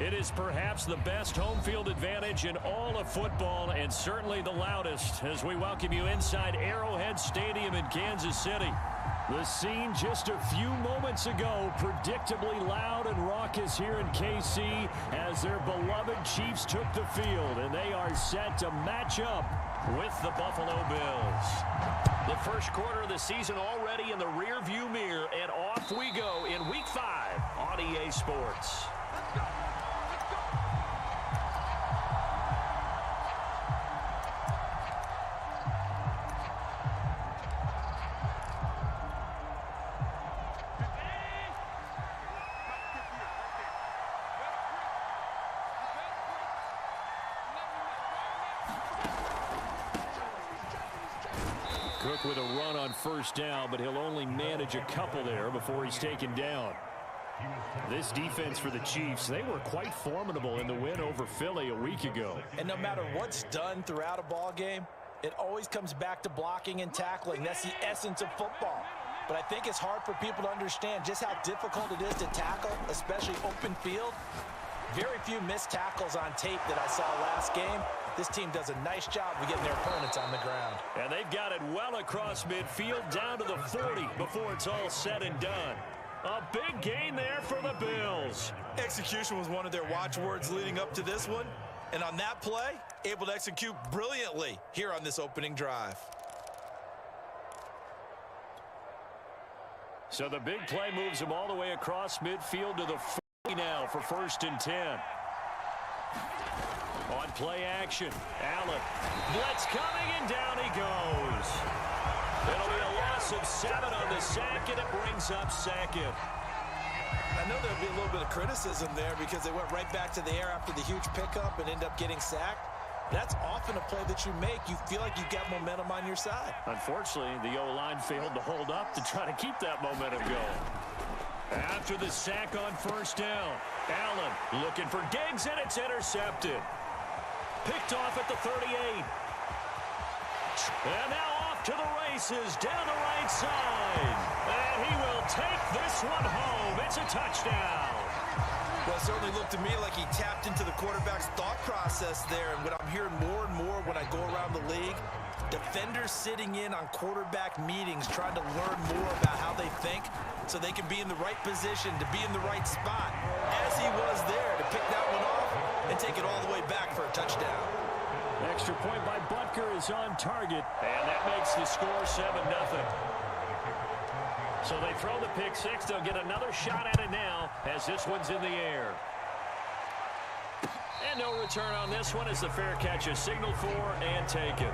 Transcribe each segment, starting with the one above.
It is perhaps the best home field advantage in all of football, and certainly the loudest, as we welcome you inside Arrowhead Stadium in Kansas City. The scene just a few moments ago, predictably loud and raucous here in KC as their beloved Chiefs took the field, and they are set to match up with the Buffalo Bills. The first quarter of the season already in the rearview mirror, and off we go in Week 5 on EA Sports. Cook with a run on first down, but he'll only manage a couple there before he's taken down. This defense for the Chiefs, they were quite formidable in the win over Philly a week ago. And no matter what's done throughout a ball game, it always comes back to blocking and tackling. That's the essence of football. But I think it's hard for people to understand just how difficult it is to tackle, especially open field. Very few missed tackles on tape that I saw last game. This team does a nice job of getting their opponents on the ground. And they've got it well across midfield down to the 40 before it's all said and done. A big gain there for the Bills. Execution was one of their watchwords leading up to this one. And on that play, able to execute brilliantly here on this opening drive. So the big play moves them all the way across midfield to the 40 now for 1st and 10. On play action, Allen. Blitz coming, and down he goes. It'll be a loss of 7 on the sack, and it brings up 2nd. I know there'll be a little bit of criticism there because they went right back to the air after the huge pickup and end up getting sacked. That's often a play that you make. You feel like you've got momentum on your side. Unfortunately, the O-line failed to hold up to try to keep that momentum going. After the sack on first down, Allen looking for Diggs, and it's intercepted. Picked off at the 38. And now off to the races down the right side. And he will take this one home. It's a touchdown. Well, it certainly looked to me like he tapped into the quarterback's thought process there. And what I'm hearing more and more when I go around the league, defenders sitting in on quarterback meetings trying to learn more about how they think so they can be in the right position to be in the right spot. As he was there to pick that one off and take it all the way back for a touchdown. Extra point by Butker is on target, and that makes the score 7-0. So they throw the pick six. They'll get another shot at it now as this one's in the air. And no return on this one as the fair catch is signaled for and taken.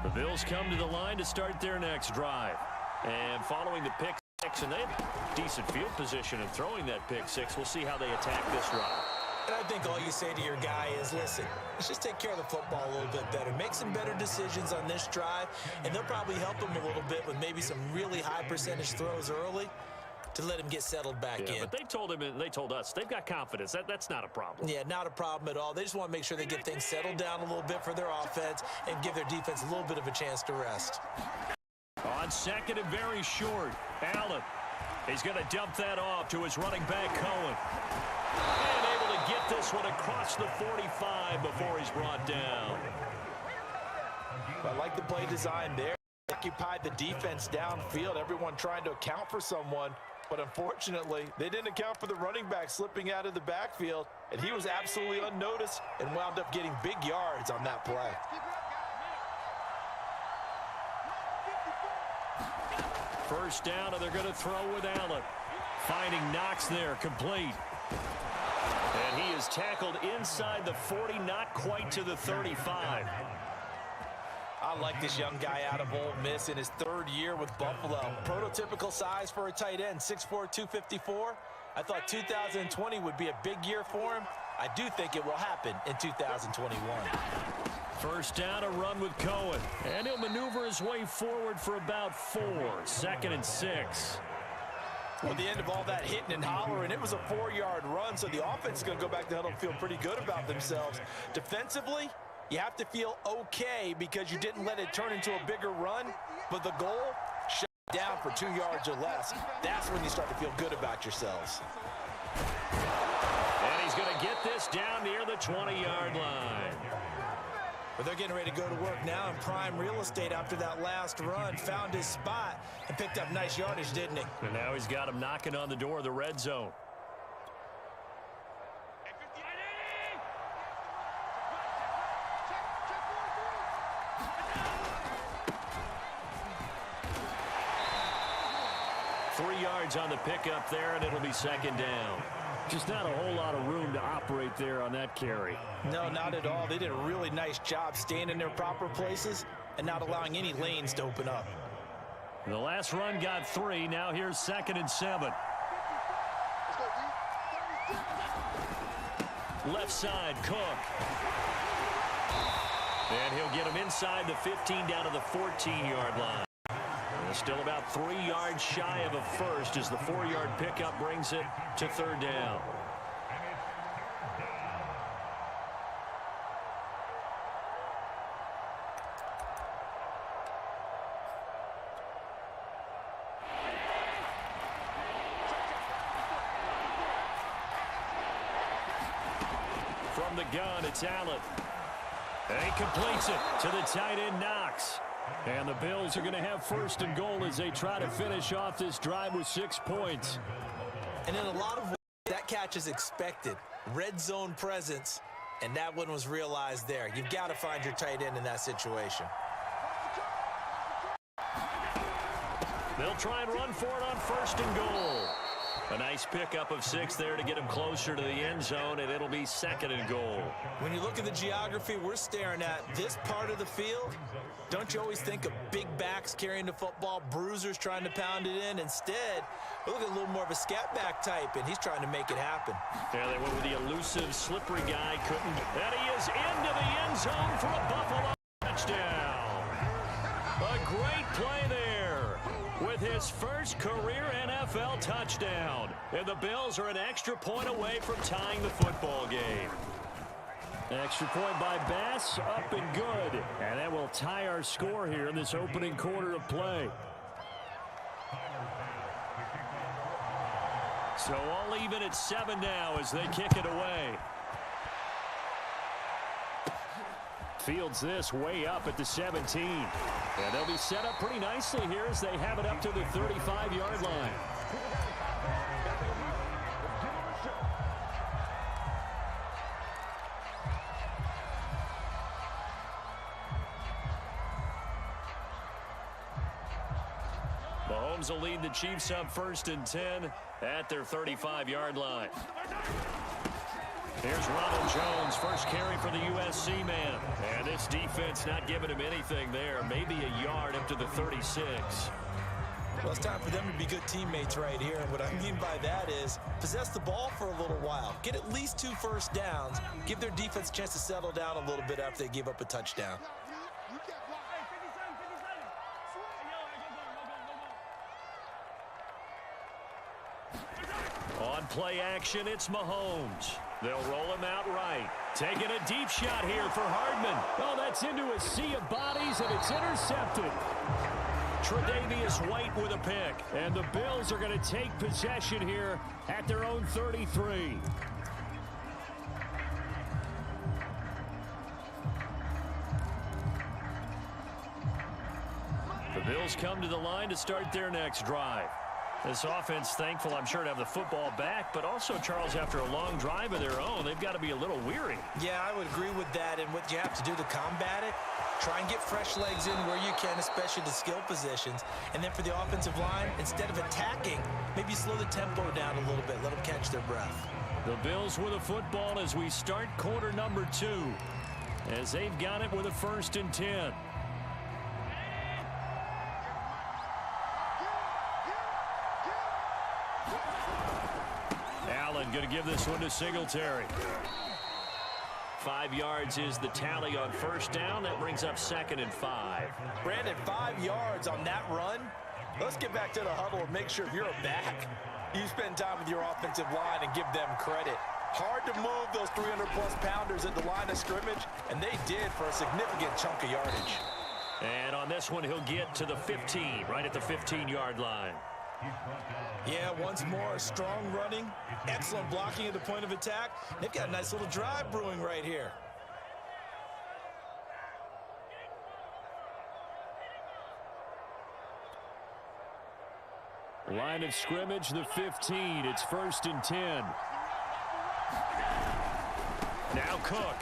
The Bills come to the line to start their next drive. And following the pick six, and they have decent field position in throwing that pick six. We'll see how they attack this drive. And I think all you say to your guy is, listen, let's just take care of the football a little bit better. Make some better decisions on this drive, and they'll probably help him a little bit with maybe some really high percentage throws early to let him get settled back in. But they told him, and they told us, they've got confidence. That's not a problem. Yeah, not a problem at all. They just want to make sure they get things settled down a little bit for their offense and give their defense a little bit of a chance to rest. On second and very short, Allen. He's going to dump that off to his running back, Cohen. And able to get this one across the 45 before he's brought down. I like the play design there. Occupied the defense downfield, everyone trying to account for someone. But unfortunately, they didn't account for the running back slipping out of the backfield, and he was absolutely unnoticed and wound up getting big yards on that play. First down, and they're going to throw with Allen. Finding Knox there, complete. And he is tackled inside the 40, not quite to the 35. I like this young guy out of Ole Miss in his 3rd year with Buffalo. Prototypical size for a tight end, 6'4", 254. I thought 2020 would be a big year for him. I do think it will happen in 2021. First down, a run with Cohen. And he'll maneuver his way forward for about 4. 2nd and 6. Well, at the end of all that hitting and hollering, it was a 4-yard run, so the offense is going to go back to huddle and feel pretty good about themselves. Defensively, you have to feel okay because you didn't let it turn into a bigger run, but the goal, shut down for 2 yards or less. That's when you start to feel good about yourselves. And he's going to get this down near the 20-yard line. But they're getting ready to go to work now in prime real estate after that last run. Found his spot and picked up nice yardage, didn't he? And now he's got him knocking on the door of the red zone. Three yards on the pickup there, and it'll be second down. Just not a whole lot of room to operate there on that carry. No, not at all. They did a really nice job staying in their proper places and not allowing any lanes to open up. The last run got 3. Now here's 2nd and 7. Left side, Cook. And he'll get him inside the 15 down to the 14-yard line. Still about 3 yards shy of a first as the 4-yard pickup brings it to 3rd down. From the gun, it's Allen. And he completes it to the tight end, Knox. And the Bills are going to have 1st and goal as they try to finish off this drive with 6 points. And in a lot of ways, that catch is expected. Red zone presence, and that one was realized there. You've got to find your tight end in that situation. They'll try and run for it on 1st and goal. A nice pickup of 6 there to get him closer to the end zone, and it'll be 2nd and goal. When you look at the geography we're staring at, this part of the field, don't you always think of big backs carrying the football, bruisers trying to pound it in? Instead, we look at a little more of a scat back type, and he's trying to make it happen. Yeah, they went with the elusive, slippery guy. Couldn't. And he is into the end zone for a Buffalo touchdown. A great play there with his first career NFL touchdown. And the Bills are an extra point away from tying the football game. Extra point by Bass, up and good. And that will tie our score here in this opening quarter of play. So all even at 7 now as they kick it away. Fields this way up at the 17. And they'll be set up pretty nicely here as they have it up to the 35-yard line. Mahomes will lead the Chiefs up 1st and 10 at their 35-yard line. Here's Ronald Jones, first carry for the USC man. And this defense not giving him anything there. Maybe a yard up to the 36. Well, it's time for them to be good teammates right here. And what I mean by that is possess the ball for a little while. Get at least 2 first downs. Give their defense a chance to settle down a little bit after they give up a touchdown. On play action, it's Mahomes. They'll roll him out right. Taking a deep shot here for Hardman. Oh, that's into a sea of bodies, and it's intercepted. Tre'Davious White with a pick. And the Bills are going to take possession here at their own 33. The Bills come to the line to start their next drive. This offense, thankful, I'm sure, to have the football back, but also, Charles, after a long drive of their own, they've got to be a little weary. Yeah, I would agree with that, and what you have to do to combat it, try and get fresh legs in where you can, especially the skill positions. And then for the offensive line, instead of attacking, maybe slow the tempo down a little bit, let them catch their breath. The Bills with a football as we start quarter number 2, as they've got it with a 1st and 10. Allen going to give this one to Singletary. 5 yards is the tally on 1st down. That brings up 2nd and 5. Brandon, 5 yards on that run. Let's get back to the huddle and make sure if you're a back, You spend time with your offensive line and give them credit. Hard to move those 300-plus pounders at the line of scrimmage, and they did for a significant chunk of yardage. And on this one, he'll get to the 15, right at the 15-yard line. Yeah, once more, strong running, excellent blocking at the point of attack. They've got a nice little drive brewing right here. Line of scrimmage, the 15. It's 1st and 10. Now Cook.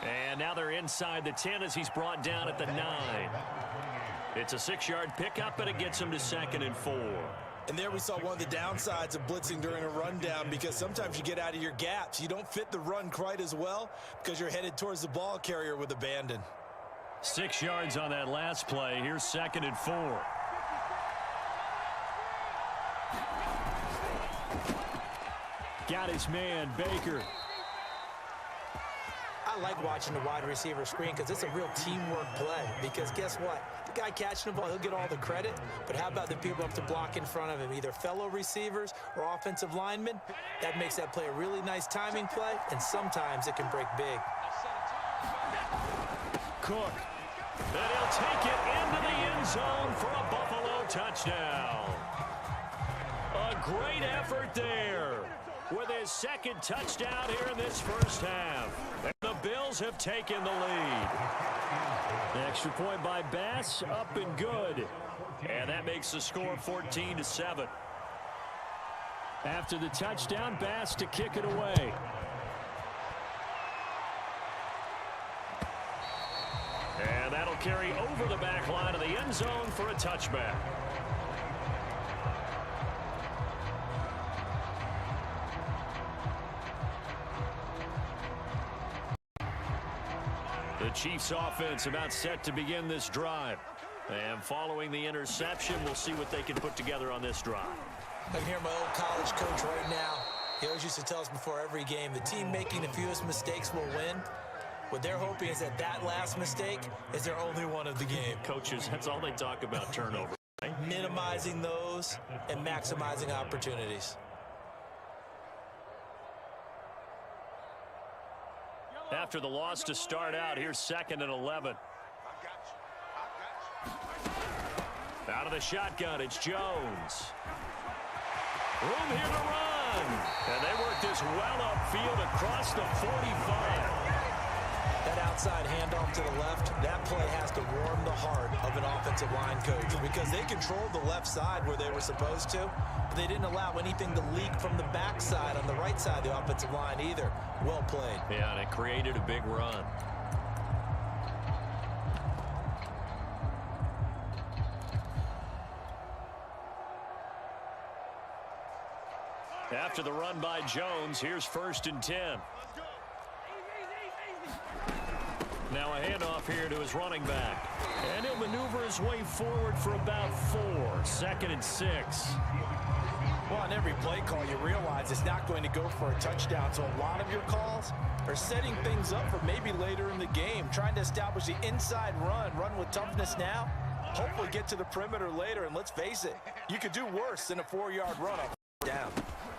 And now they're inside the 10 as he's brought down at the 9. It's a 6-yard pickup, but it gets him to 2nd and 4. And there we saw one of the downsides of blitzing during a rundown, because sometimes you get out of your gaps. You don't fit the run quite as well because you're headed towards the ball carrier with abandon. 6 yards on that last play. Here's 2nd and 4. Got his man, Baker. I like watching the wide receiver screen because it's a real teamwork play. Because guess what? The guy catching the ball, he'll get all the credit. But how about the people up to block in front of him, either fellow receivers or offensive linemen? That makes that play a really nice timing play, and sometimes it can break big. Cook. And he'll take it into the end zone for a Buffalo touchdown. A great effort there with his 2nd touchdown here in this first half. And the Bills have taken the lead. The extra point by Bass, up and good. And that makes the score 14-7. After the touchdown, Bass to kick it away. And that'll carry over the back line of the end zone for a touchback. The Chiefs offense about set to begin this drive. And following the interception, we'll see what they can put together on this drive. I can hear my old college coach right now. He always used to tell us before every game, the team making the fewest mistakes will win. What they're hoping is that that last mistake is their only one of the game. Coaches, that's all they talk about, turnover. Right? Minimizing those and maximizing opportunities. After the loss to start out, here's 2nd and 11. Out of the shotgun, it's Jones. Room here to run. And they work this well upfield across the 45. That outside handoff to the left, that play has to warm the heart of an offensive line coach because they controlled the left side where they were supposed to, but they didn't allow anything to leak from the backside on the right side of the offensive line either. Well played. Yeah, and it created a big run. After the run by Jones, here's 1st and 10. Now a handoff here to his running back. And he'll maneuver his way forward for about 4. 2nd and 6. Well, on every play call, you realize it's not going to go for a touchdown. So a lot of your calls are setting things up for maybe later in the game, trying to establish the inside run with toughness now, hopefully get to the perimeter later. And let's face it, you could do worse than a 4-yard run up down.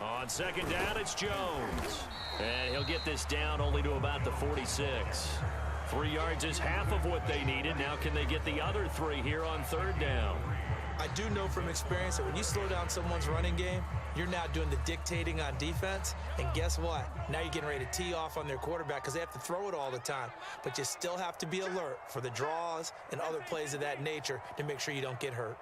On 2nd down, it's Jones. And he'll get this down only to about the 46. 3 yards is half of what they needed. Now can they get the other 3 here on 3rd down? I do know from experience that when you slow down someone's running game, you're now doing the dictating on defense. And guess what? Now you're getting ready to tee off on their quarterback because they have to throw it all the time. But you still have to be alert for the draws and other plays of that nature to make sure you don't get hurt.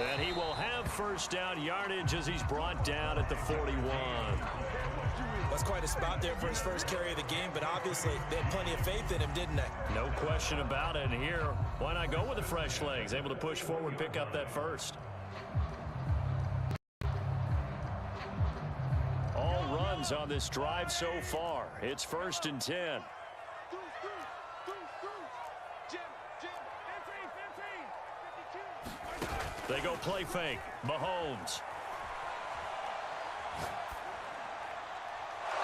And he will have 1st down yardage as he's brought down at the 41. That's quite a spot there for his first carry of the game, but obviously they had plenty of faith in him, didn't they? No question about it. And here, why not go with the fresh legs? Able to push forward, pick up that 1st. All runs on this drive so far. It's 1st and 10. They go play fake. Mahomes.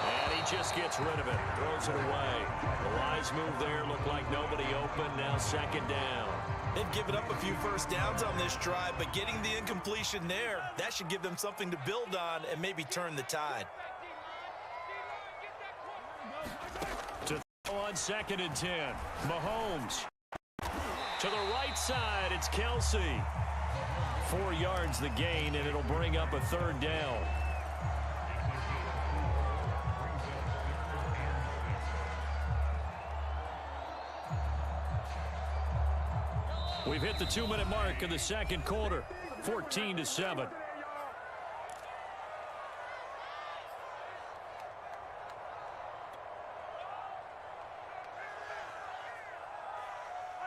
And he just gets rid of it, throws it away. The wise move there, looked like nobody open, now second down. They've given up a few first downs on this drive, but getting the incompletion there, that should give them something to build on and maybe turn the tide. To throw on 2nd and 10, Mahomes. To the right side, it's Kelsey. 4 yards the gain, and it'll bring up a 3rd down. We've hit the 2-minute mark in the second quarter, 14-7.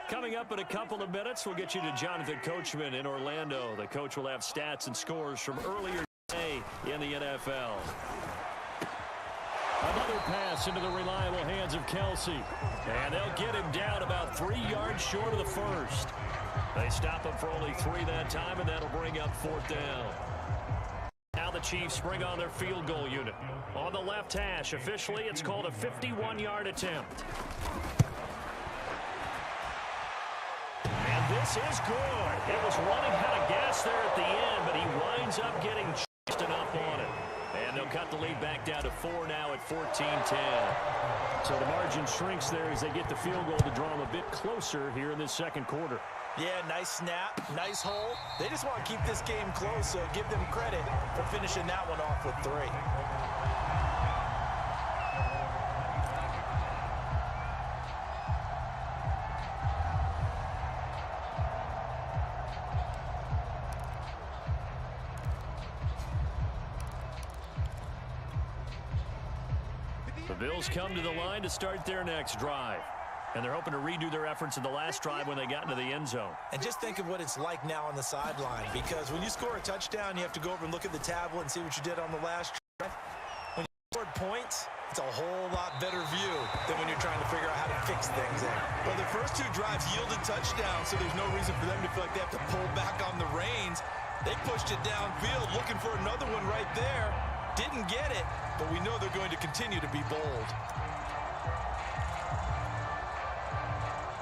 Coming up in a couple of minutes, we'll get you to Jonathan Coachman in Orlando. The coach will have stats and scores from earlier today in the NFL. Another pass into the reliable hands of Kelsey. And they'll get him down about 3 yards short of the first. They stop him for only 3 that time, and that'll bring up 4th down. Now the Chiefs bring on their field goal unit. On the left hash, officially, it's called a 51-yard attempt. And this is good. It was running out of gas there at the end, but he winds up getting just enough on it. And they'll cut the lead back down to 4 now at 14-10. So the margin shrinks there as they get the field goal to draw them a bit closer here in this second quarter. Yeah, nice snap, nice hole. They just want to keep this game close, so give them credit for finishing that one off with 3. The Bills come to the line to start their next drive. And they're hoping to redo their efforts in the last drive when they got into the end zone. And just think of what it's like now on the sideline, because when you score a touchdown, you have to go over and look at the tablet and see what you did on the last drive. When you scored points, it's a whole lot better view than when you're trying to figure out how to fix things there. Well, their first 2 drives yielded touchdowns, so there's no reason for them to feel like they have to pull back on the reins. They pushed it downfield, looking for another one right there. Didn't get it, but we know they're going to continue to be bold.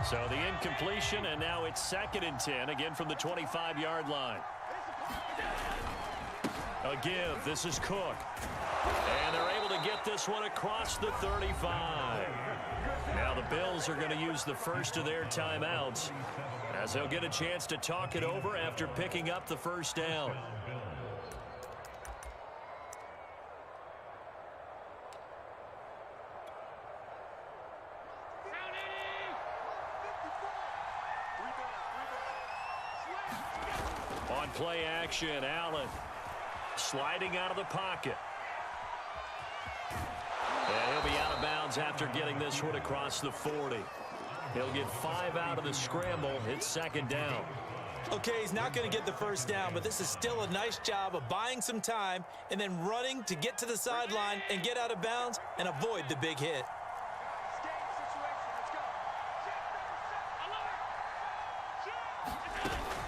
So the incompletion, and now it's 2nd and 10, again from the 25-yard line. A give. This is Cook. And they're able to get this one across the 35. Now the Bills are going to use the first of their timeouts as they'll get a chance to talk it over after picking up the first down. On play action, Allen sliding out of the pocket. And he'll be out of bounds after getting this one across the 40. He'll get 5 out of the scramble. It's 2nd down. Okay, he's not going to get the first down, but this is still a nice job of buying some time and then running to get to the sideline and get out of bounds and avoid the big hit.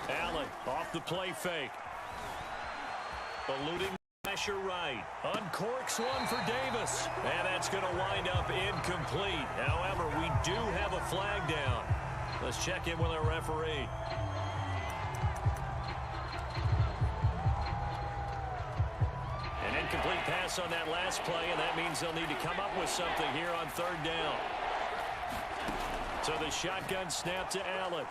Allen off the play fake. Eluding pressure right. Uncorks one for Davis. And that's going to wind up incomplete. However, we do have a flag down. Let's check in with our referee. An incomplete pass on that last play, and that means they'll need to come up with something here on 3rd down. So the shotgun snap to Allen.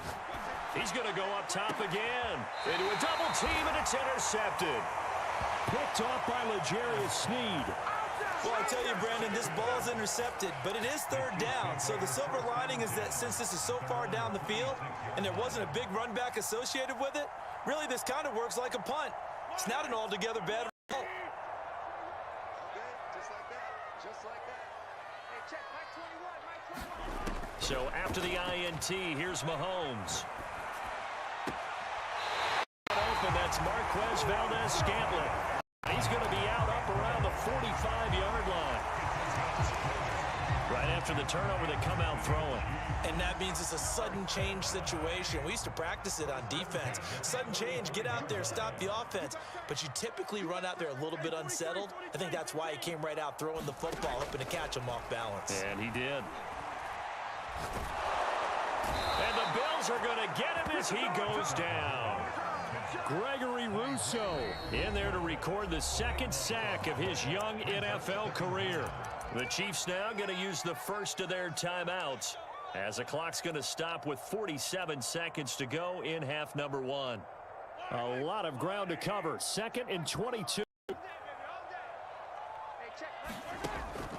He's going to go up top again. Into a double team, and it's intercepted. Picked off by L'Jarius Sneed. Well, I tell you, Brandon, this ball's intercepted, but it is 3rd down. So the silver lining is that since this is so far down the field and there wasn't a big run back associated with it, really this kind of works like a punt. It's not an altogether bad result. Just like that. Hey, check, Mike 21, Mike 21. So after the INT, here's Mahomes. Open, that's Marquez Valdez-Scantling. He's going to be out up around the 45-yard line. Right after the turnover, they come out throwing. And that means it's a sudden change situation. We used to practice it on defense. Sudden change, get out there, stop the offense. But you typically run out there a little bit unsettled. I think that's why he came right out throwing the football, hoping to catch him off balance. And he did. And the Bills are going to get him as he goes down. Gregory Rousseau in there to record the second sack of his young NFL career. The Chiefs now going to use the first of their timeouts as the clock's going to stop with 47 seconds to go in half number one. A lot of ground to cover. 2nd and 22.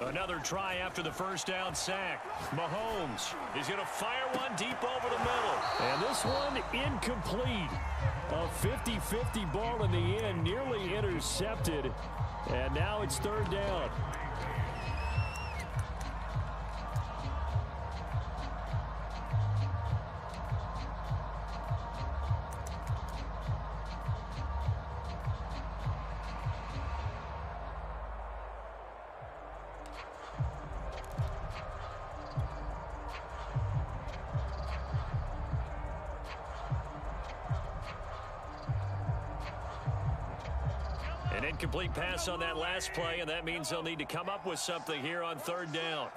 Another try after the first down sack. Mahomes is going to fire one deep over the middle. And this one incomplete. A 50-50 ball in the end, nearly intercepted. And now it's 3rd down. An incomplete pass on that last play, and that means they'll need to come up with something here on 3rd down.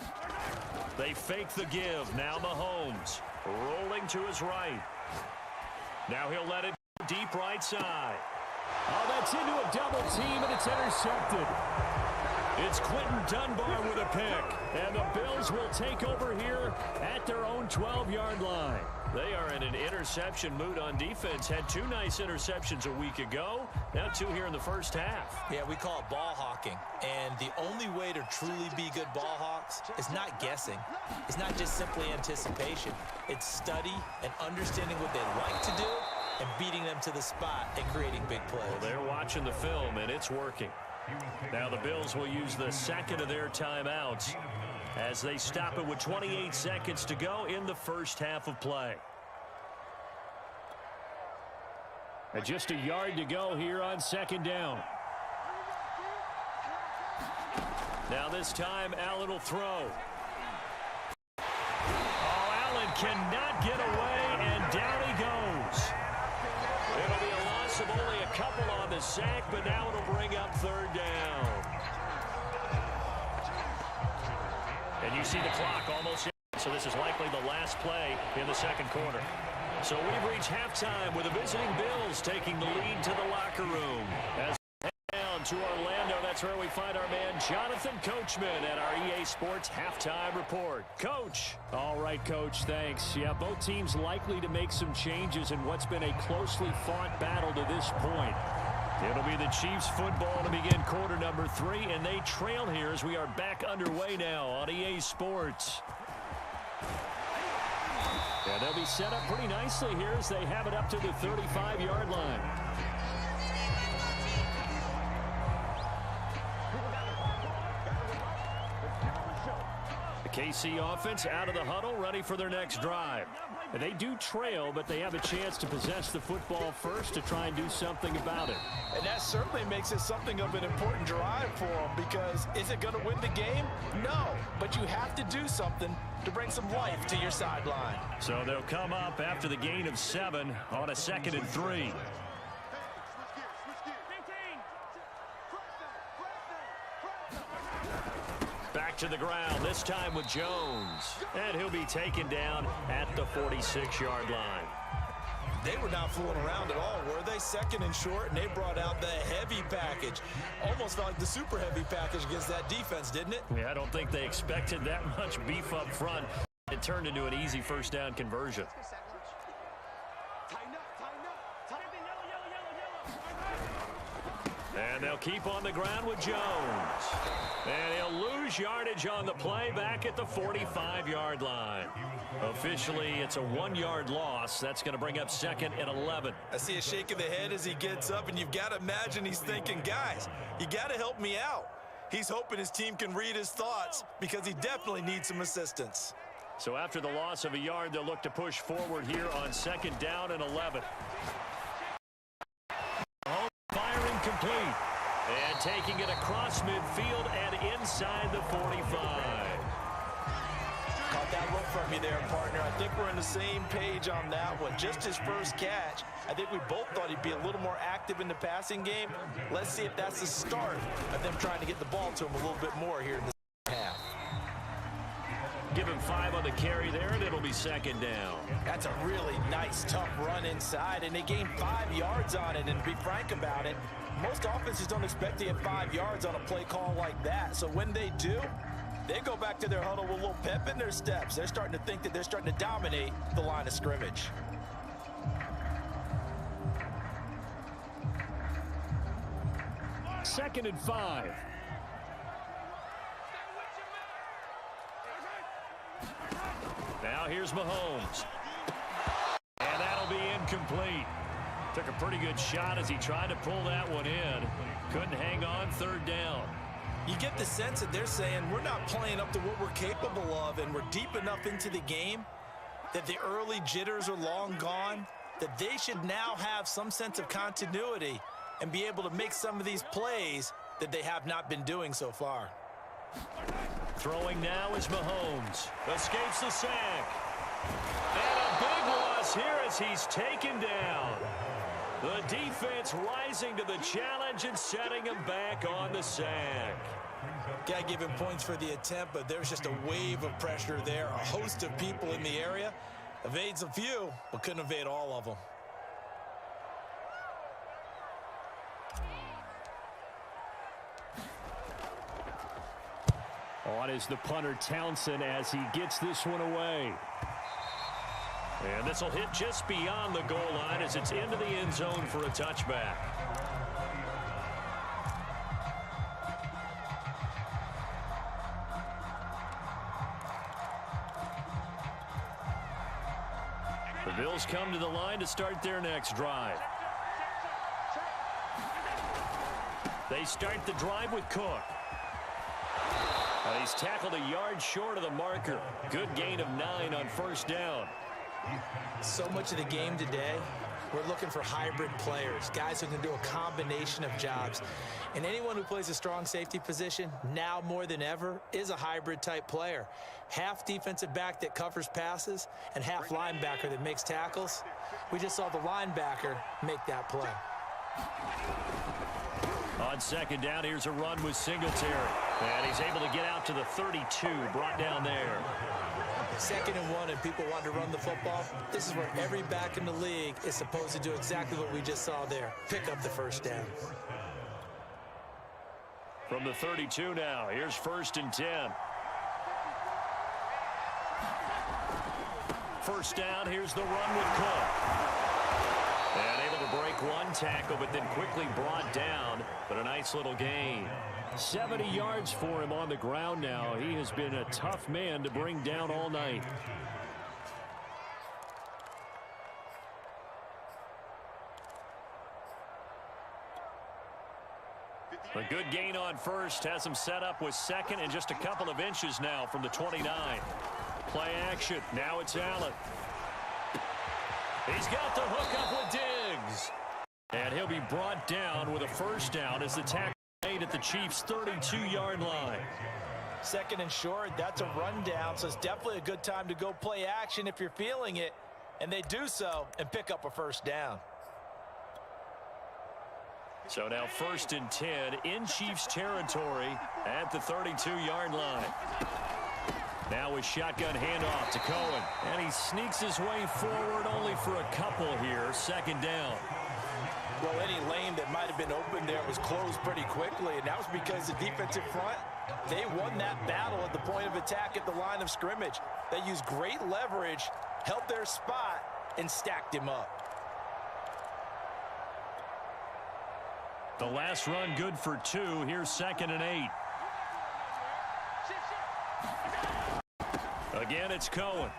They fake the give. Now Mahomes rolling to his right. Now he'll let it go deep right side. Oh, that's into a double team, and it's intercepted. It's Quentin Dunbar with a pick, and the Bills will take over here at their own 12-yard line. They are in an interception mood on defense. Had 2 nice interceptions a week ago. Now 2 here in the first half. Yeah, we call it ball hawking. And the only way to truly be good ball hawks is not guessing. It's not just simply anticipation. It's study and understanding what they like to do and beating them to the spot and creating big plays. Well, they're watching the film, and it's working. Now the Bills will use the second of their timeouts as they stop it with 28 seconds to go in the first half of play. And just a yard to go here on 2nd down. Now this time, Allen will throw. Oh, Allen cannot get away, and down he goes. It'll be a loss of only a couple on the sack, but now it'll bring up 3rd down. And you see the clock almost in, so this is likely the last play in the 2nd quarter. So we've reached halftime with the visiting Bills taking the lead to the locker room. As we head down to Orlando, that's where we find our man Jonathan Coachman at our EA Sports Halftime Report. Coach. All right, Coach, thanks. Yeah, both teams likely to make some changes in what's been a closely fought battle to this point. It'll be the Chiefs football to begin quarter number 3, and they trail here as we are back underway now on EA Sports. Yeah, they'll be set up pretty nicely here as they have it up to the 35-yard line. The KC offense out of the huddle, ready for their next drive. They do trail, but they have a chance to possess the football first to try and do something about it. And that certainly makes it something of an important drive for them, because is it going to win the game? No, but you have to do something to bring some life to your sideline. So they'll come up after the gain of 7 on a 2nd and 3. Back to the ground, this time with Jones. And he'll be taken down at the 46-yard line. They were not fooling around at all, were they? 2nd and short, and they brought out the heavy package. Almost felt like the super heavy package against that defense, didn't it? Yeah, I don't think they expected that much beef up front. It turned into an easy first down conversion. And they'll keep on the ground with Jones. And he'll lose yardage on the play back at the 45-yard line. Officially, it's a 1-yard loss. That's going to bring up 2nd and 11. I see a shake of the head as he gets up, and you've got to imagine he's thinking, guys, you got to help me out. He's hoping his team can read his thoughts because he definitely needs some assistance. So after the loss of a yard, they'll look to push forward here on 2nd down and 11. Firing complete. And taking it across midfield and inside the 45. from you there, partner. I think we're on the same page on that one. Just his first catch, I think we both thought he'd be a little more active in the passing game. Let's see if that's the start of them trying to get the ball to him a little bit more here in the second half. Give him 5 on the carry there, and it'll be second down. That's a really nice, tough run inside, and they gained 5 yards on it. And to be frank about it, most offenses don't expect to get 5 yards on a play call like that. So when they do, they go back to their huddle with a little pep in their steps. They're starting to think that they're starting to dominate the line of scrimmage. Second and 5. Now here's Mahomes. And that'll be incomplete. Took a pretty good shot as he tried to pull that one in. Couldn't hang on, third down. You get the sense that they're saying we're not playing up to what we're capable of, and we're deep enough into the game that the early jitters are long gone, that they should now have some sense of continuity and be able to make some of these plays that they have not been doing so far. Throwing now is Mahomes. Escapes the sack. And a big loss here as he's taken down. The defense rising to the challenge and setting him back on the sack. Got to give him points for the attempt, but there's just a wave of pressure there. A host of people in the area. Evades a few, but couldn't evade all of them. On is the punter Townsend as he gets this one away. And this will hit just beyond the goal line as it's into the end zone for a touchback. The Bills come to the line to start their next drive. They start the drive with Cook. He's tackled a yard short of the marker. Good gain of 9 on first down. So much of the game today, we're looking for hybrid players, guys who can do a combination of jobs. And anyone who plays a strong safety position, now more than ever, is a hybrid type player. Half defensive back that covers passes and half linebacker that makes tackles. We just saw the linebacker make that play. On second down, here's a run with Singletary. And he's able to get out to the 32, brought down there. 2nd and 1, and people want to run the football. This is where every back in the league is supposed to do exactly what we just saw there. Pick up the first down. From the 32 now, here's 1st and 10. First down, here's the run with Cook. And able to break one tackle, but then quickly brought down. But a nice little gain. 70 yards for him on the ground now. He has been a tough man to bring down all night. A good gain on first has him set up with 2nd and just a couple of inches now from the 29. Play action. Now it's Allen. He's got the hook up with Diggs. And he'll be brought down with a first down as the tackle made at the Chiefs' 32-yard line. 2nd and short, that's a rundown, so it's definitely a good time to go play action if you're feeling it. And they do so and pick up a first down. So now 1st and 10 in Chiefs territory at the 32-yard line. Now with shotgun handoff to Cohen. And he sneaks his way forward only for a couple here. 2nd down. Well, any lane that might have been open there was closed pretty quickly, and that was because the defensive front, they won that battle at the point of attack at the line of scrimmage. They used great leverage, held their spot, and stacked him up. The last run good for 2. Here's 2nd and 8. Again, it's Cohen.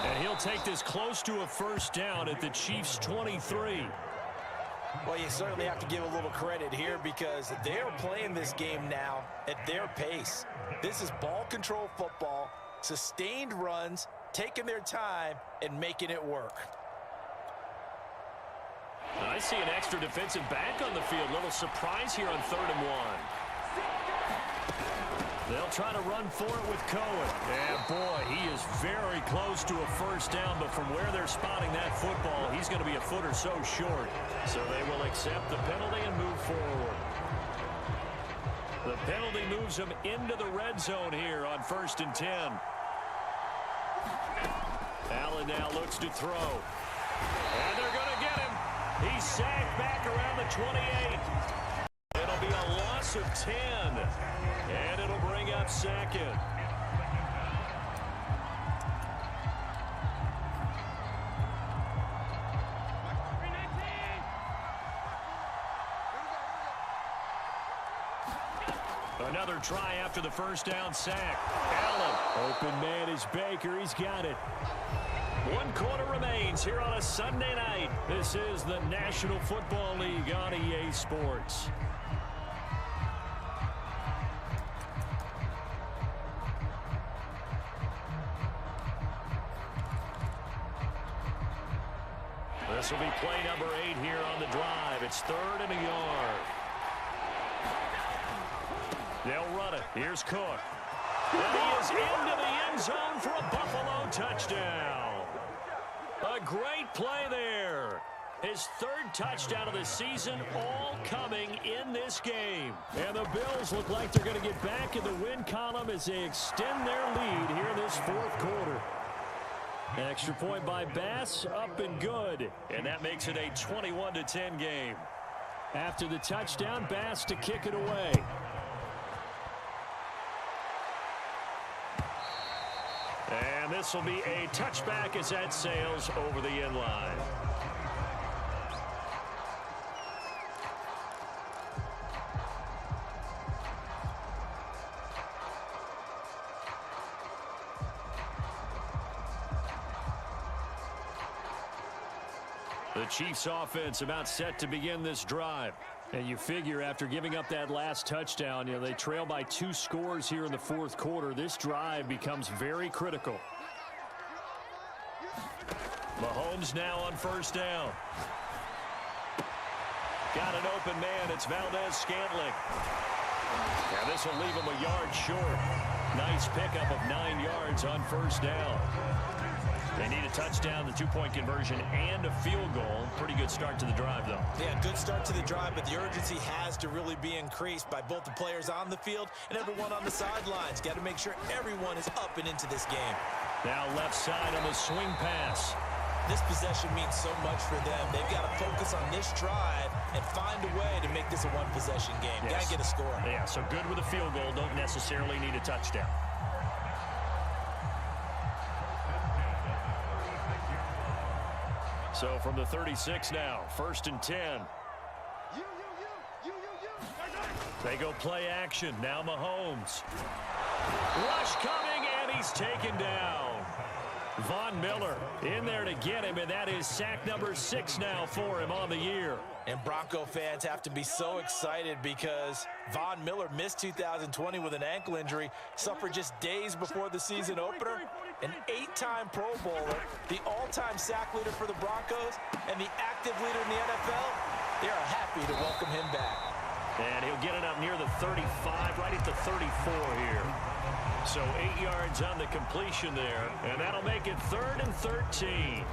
And he'll take this close to a first down at the Chiefs' 23. Well, you certainly have to give a little credit here because they're playing this game now at their pace. This is ball control football, sustained runs, taking their time, and making it work. I see an extra defensive back on the field. Little surprise here on 3rd and 1. They'll try to run for it with Cohen. And boy, he is very close to a first down, but from where they're spotting that football, he's going to be a foot or so short. So they will accept the penalty and move forward. The penalty moves them into the red zone here on 1st and 10. Allen now looks to throw. And they're going to get him. He's sacked back around the 28. It'll be a loss of 10. And it'll bring up 2nd. Another try after the first down sack. Allen. Open man is Baker. He's got it. 1 quarter remains here on a Sunday night. This is the National Football League on EA Sports. This will be play number 8 here on the drive. It's 3rd and a yard. They'll run it. Here's Cook. And he is into the end zone for a Buffalo touchdown. A great play there. His 3rd touchdown of the season, all coming in this game. And the Bills look like they're going to get back in the win column as they extend their lead here in this 4th quarter. Extra point by Bass, up and good. And that makes it a 21-10 game. After the touchdown, Bass to kick it away. And this will be a touchback as that sails over the end line. The Chiefs offense about set to begin this drive. And you figure after giving up that last touchdown, they trail by 2 scores here in the 4th quarter. This drive becomes very critical. Mahomes now on 1st down. Got an open man. It's Valdez-Scantling. And this will leave him a yard short. Nice pickup of 9 yards on 1st down. They need a touchdown, the 2-point conversion, and a field goal. Pretty good start to the drive, though. Yeah, good start to the drive, but the urgency has to really be increased by both the players on the field and everyone on the sidelines. Got to make sure everyone is up and into this game. Now left side on the swing pass. This possession means so much for them. They've got to focus on this drive and find a way to make this a one-possession game. Yes. Got to get a score. Yeah, so good with a field goal. Don't necessarily need a touchdown. So from the 36 now, 1st and 10. They go play action. Now Mahomes. Rush coming, and he's taken down. Von Miller in there to get him, and that is sack number 6 now for him on the year. And Bronco fans have to be so excited because Von Miller missed 2020 with an ankle injury, suffered just days before the season opener. An 8-time Pro Bowler, the all-time sack leader for the Broncos, and the active leader in the NFL. They are happy to welcome him back. And he'll get it up near the 35, right at the 34 here. So 8 yards on the completion there, and that'll make it 3rd and 13.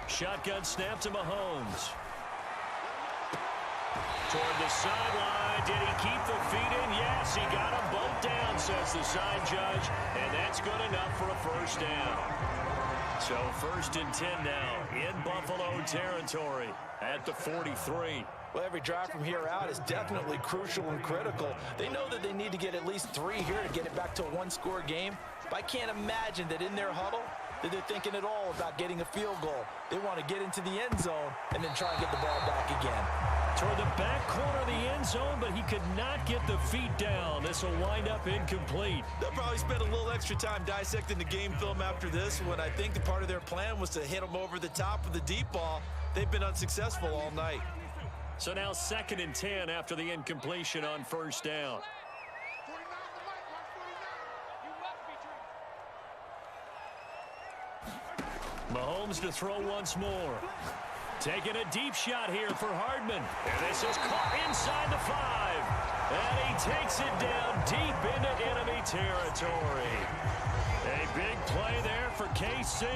Shotgun snap to Mahomes. Toward the sideline. Did he keep the feet in? Yes, he got them both down, says the side judge. And that's good enough for a first down. So 1st and 10 now in Buffalo territory at the 43. Well, every drive from here out is definitely crucial and critical. They know that they need to get at least 3 here to get it back to a one-score game. But I can't imagine that in their huddle that they're thinking at all about getting a field goal. They want to get into the end zone and then try and get the ball back again. Toward the back corner of the end zone, but he could not get the feet down. This will wind up incomplete. They'll probably spend a little extra time dissecting the game film after this one. I think the part of their plan was to hit them over the top of the deep ball. They've been unsuccessful all night. So now 2nd and 10 after the incompletion on 1st down. Mahomes to throw once more. Taking a deep shot here for Hardman. And this is caught inside the 5. And he takes it down deep into enemy territory. A big play there for KC.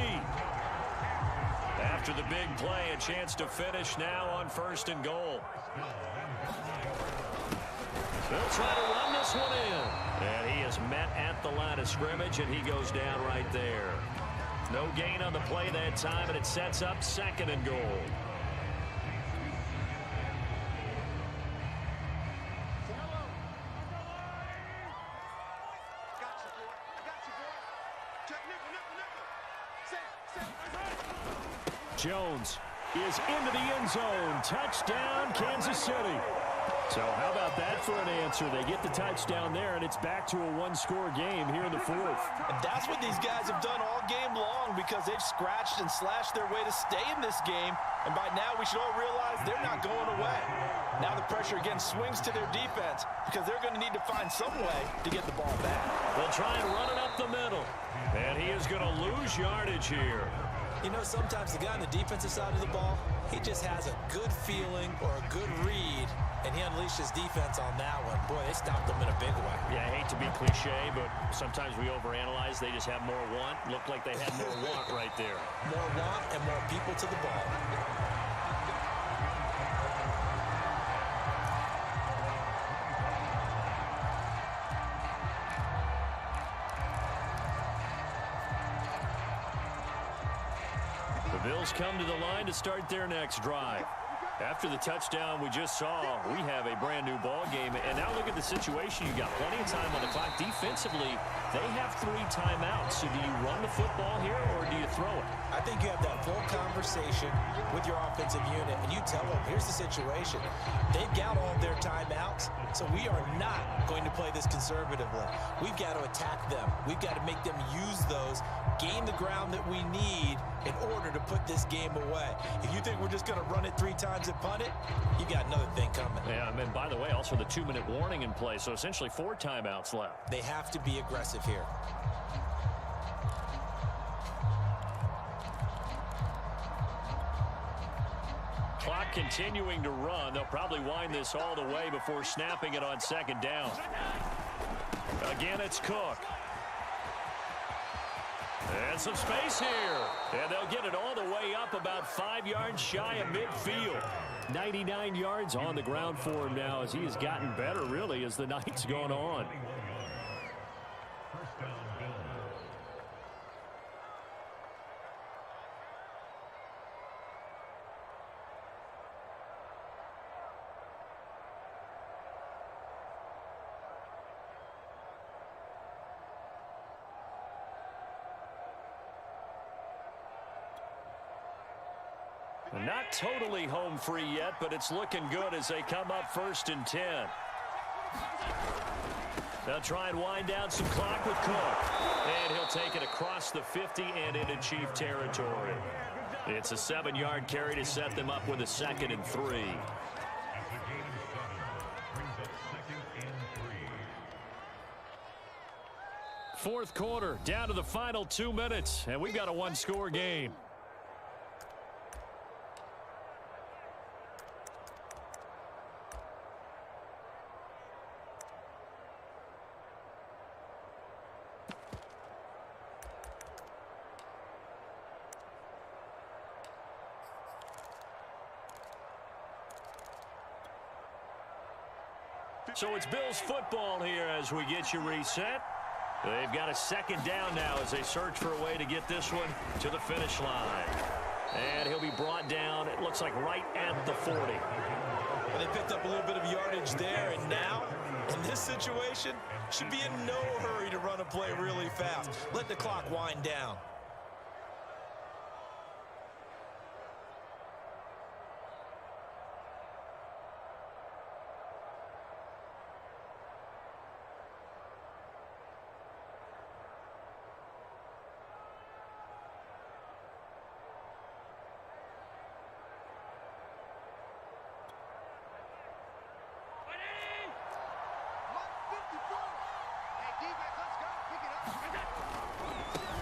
After the big play, a chance to finish now on 1st and goal. They'll try to run this one in. And he is met at the line of scrimmage, and he goes down right there. No gain on the play that time, and it sets up 2nd and goal. Jones is into the end zone. Touchdown, Kansas City. So how about that for an answer? They get the touchdown there, and it's back to a one-score game here in the 4th. And that's what these guys have done all game long because they've scratched and slashed their way to stay in this game. And by now, we should all realize they're not going away. Now the pressure again swings to their defense because they're going to need to find some way to get the ball back. They'll try and run it up the middle. And he is going to lose yardage here. You know, sometimes the guy on the defensive side of the ball, he just has a good feeling or a good read, and he unleashed his defense on that one. Boy, they stopped them in a big way. Yeah, I hate to be cliche, but sometimes we overanalyze. They just have more want. Looked like they had more want right there. More want and more people to the ball. The Bills come to the line to start their next drive. After the touchdown we just saw, we have a brand new ball game. And now look at the situation. You got plenty of time on the clock. Defensively, they have 3 timeouts. So do you run the football here or do you throw it? I think you have that full conversation with your offensive unit, and you tell them, here's the situation. They've got all of their timeouts, so we are not going to play this conservatively. We've got to attack them. We've got to make them use those, gain the ground that we need in order to put this game away. If you think we're just going to run it 3 times and punt it, you got another thing coming. Yeah, and by the way, also the 2-minute warning in play, so essentially 4 timeouts left. They have to be aggressive here. Clock continuing to run. They'll probably wind this all the way before snapping it on 2nd down. Again, it's Cook. And some space here. And they'll get it all the way up about 5 yards shy of midfield. 99 yards on the ground for him now as he has gotten better, really, as the night's gone on. Not totally home free yet, but it's looking good as they come up 1st and 10. They'll try and wind down some clock with Cook. And he'll take it across the 50 and into Chief territory. It's a 7-yard carry to set them up with a 2nd and 3. Fourth quarter, down to the final 2 minutes, and we've got a one-score game. So it's Bills football here as we get you reset. They've got a 2nd down now as they search for a way to get this one to the finish line. And he'll be brought down, it looks like, right at the 40. And they picked up a little bit of yardage there, and now, in this situation, should be in no hurry to run a play really fast. Let the clock wind down.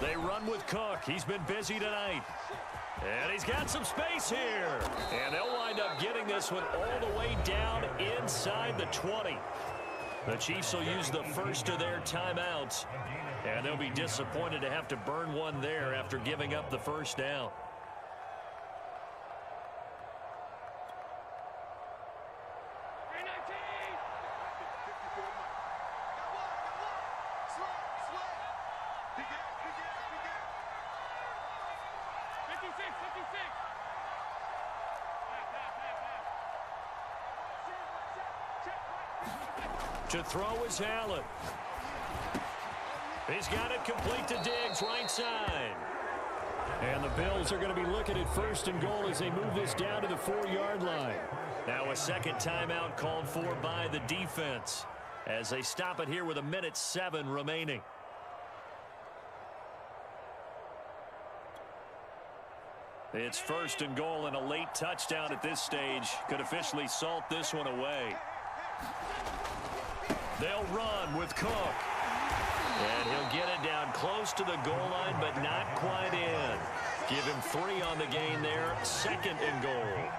They run with Cook. He's been busy tonight. And he's got some space here. And they'll wind up getting this one all the way down inside the 20. The Chiefs will use the first of their timeouts. And they'll be disappointed to have to burn one there after giving up the first down. To throw is Allen. He's got it complete to Diggs, right side. And the Bills are going to be looking at first and goal as they move this down to the 4-yard line. Now a second timeout called for by the defense as they stop it here with 1:07 remaining. It's first and goal, and a late touchdown at this stage could officially salt this one away. They'll run with Cook. And he'll get it down close to the goal line, but not quite in. Give him 3 on the gain there. Second and goal.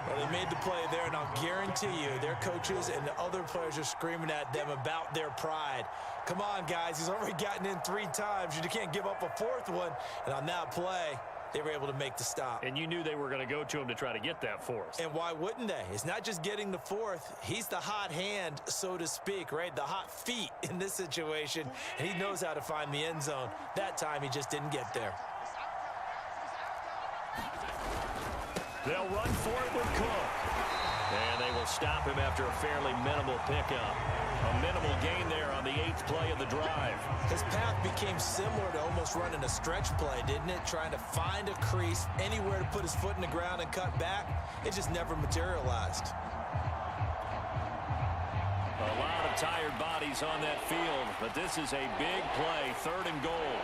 Well, they made the play there, and I'll guarantee you their coaches and the other players are screaming at them about their pride. Come on, guys. He's already gotten in 3 times. You can't give up a 4th one. And on that play, they were able to make the stop. And you knew they were going to go to him to try to get that 4th. And why wouldn't they? It's not just getting the 4th. He's the hot hand, so to speak, right? The hot feet in this situation. And he knows how to find the end zone. That time, he just didn't get there. They'll run for it with Cook. And they will stop him after a fairly minimal pickup. A minimal gain there on the 8th play of the drive. His path became similar to almost running a stretch play, didn't it? Trying to find a crease, anywhere to put his foot in the ground and cut back. It just never materialized. A lot of tired bodies on that field, but this is a big play, 3rd and goal.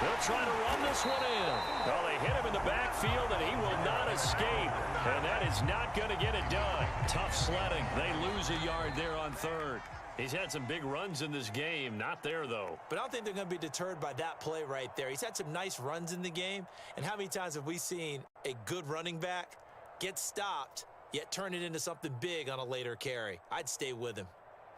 They'll try to run this one in. Well, they hit him in the backfield, and he will not escape. And that is not going to get it done. Tough sledding. They lose a yard there on 3rd. He's had some big runs in this game. Not there, though. But I don't think they're going to be deterred by that play right there. He's had some nice runs in the game. And how many times have we seen a good running back get stopped, yet turn it into something big on a later carry? I'd stay with him.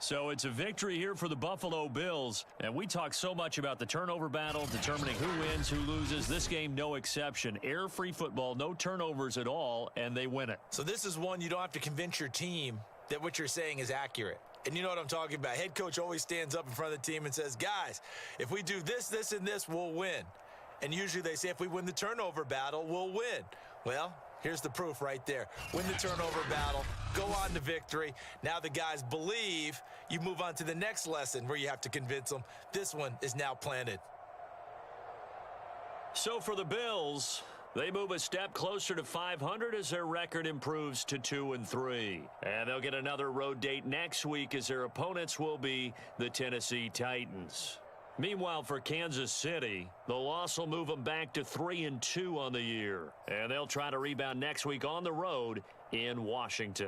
So it's a victory here for the Buffalo Bills. And we talk so much about the turnover battle, determining who wins, who loses. This game, no exception. Error-free football, no turnovers at all, and they win it. So this is one you don't have to convince your team that what you're saying is accurate. And you know what I'm talking about. Head coach always stands up in front of the team and says, guys, if we do this, this, and this, we'll win. And usually they say if we win the turnover battle, we'll win. Well, here's the proof right there. Win the turnover battle, go on to victory. Now the guys believe. You move on to the next lesson where you have to convince them. This one is now planted. So for the Bills, they move a step closer to 500 as their record improves to 2-3. And they'll get another road date next week as their opponents will be the Tennessee Titans. Meanwhile, for Kansas City, the loss will move them back to 3-2 on the year. And they'll try to rebound next week on the road in Washington.